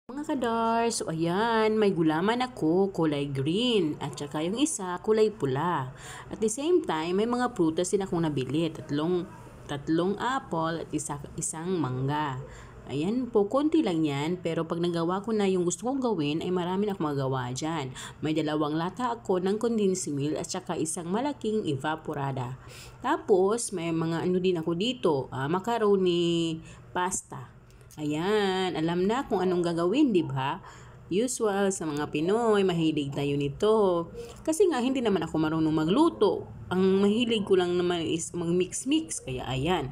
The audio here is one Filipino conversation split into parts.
Mga kadars, so ayan, may gulaman ako, kulay green, at saka yung isa, kulay pula. At the same time, may mga prutas din akong nabili, tatlong apple at isang mangga. Ayan po, konti lang yan, pero pag nagawa ko na yung gusto kong gawin, ay marami na akong magawa dyan. May 2 lata ako ng condensed milk at saka isang malaking evaporada. Tapos, may mga ano din ako dito, macaroni pasta. Ayan, alam na kung anong gagawin, di ba? Usual sa mga Pinoy, mahilig tayo nito. Kasi nga, hindi naman ako marunong magluto. Ang mahilig ko lang naman is mag-mix-mix. Kaya ayan,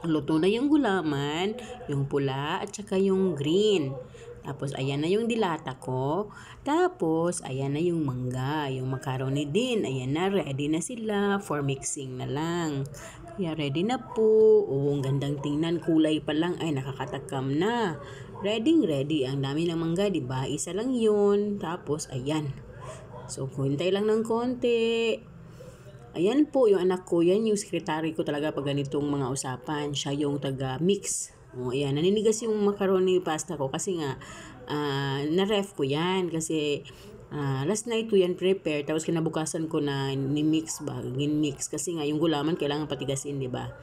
luto na yung gulaman, yung pula, at saka yung green. Tapos, ayan na yung dilata ko. Tapos, ayan na yung mangga, yung macaroni din. Ayan na, ready na sila for mixing na lang. Kaya ready na po. Oh, ang gandang tingnan. Kulay pa lang ay nakakatakam na. Ready. Ang dami ng mangga, di ba? Isa lang yun. Tapos, ayan. So, hintay lang ng konti. Ayan po, yung anak ko, yan yung sekretary ko talaga pag ganitong mga usapan. Siya yung taga-mix. O, ayan, naninigas yung macaroni pasta ko kasi nga, na-ref ko yan kasi last night ko yan prepare tapos kinabukasan ko na ni-mix kasi nga yung gulaman kailangan patigasin, di ba?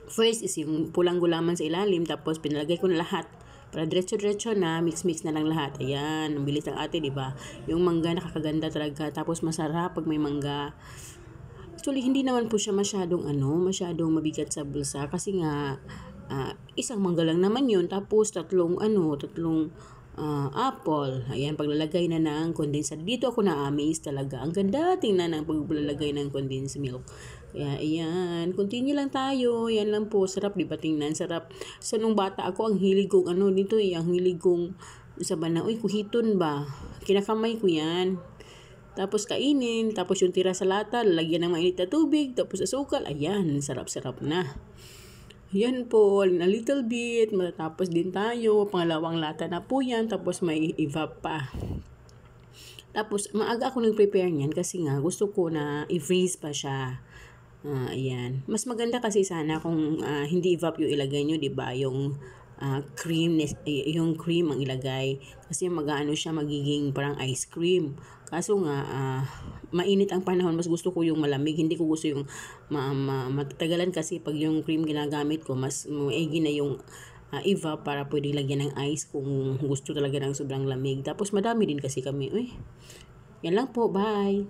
First is yung pulang gulaman sa ilalim tapos pinalagay ko na lahat para diretso-diretso na, mix na lang lahat. Ayan, ang bilis ng ate, di ba? Yung mangga nakakaganda talaga tapos masarap pag may mangga. Actually, hindi naman po siya masyadong mabigat sa bulsa kasi nga isang mangga lang naman yun tapos tatlong apple. Ayan, paglalagay na ng condensed. Dito ako na-amaze talaga. Ang ganda tingnan ng paglalagay ng condensed milk. Kaya, ayan. Continue lang tayo. Yan lang po. Sarap, di ba tingnan? Sarap. So, nung bata ako, ang hilig kong dito ang hilig kong sa bana. Uy, kuhiton ba? Kinakamay ko yan. Tapos kainin, tapos yung tira sa lata, lalagyan ng mainit na tubig, tapos asukal, ayan, sarap-sarap na. Yan po, a little bit, matatapos din tayo, pangalawang lata na po yan, tapos may evap pa. Tapos, maaga ako nag-prepare niyan kasi nga gusto ko na i-freeze pa siya. Ayan. Mas maganda kasi sana kung hindi evap yung ilagay nyo, di ba? Yung cream ang ilagay kasi mag-aano siya, magiging parang ice cream. Kaso nga mainit ang panahon, mas gusto ko yung malamig, hindi ko gusto yung matatagalan kasi pag yung cream ginagamit ko mas maigi na yung evap para pwede lagyan ng ice kung gusto talaga ng sobrang lamig. Tapos madami din kasi kami. Yan lang po, bye.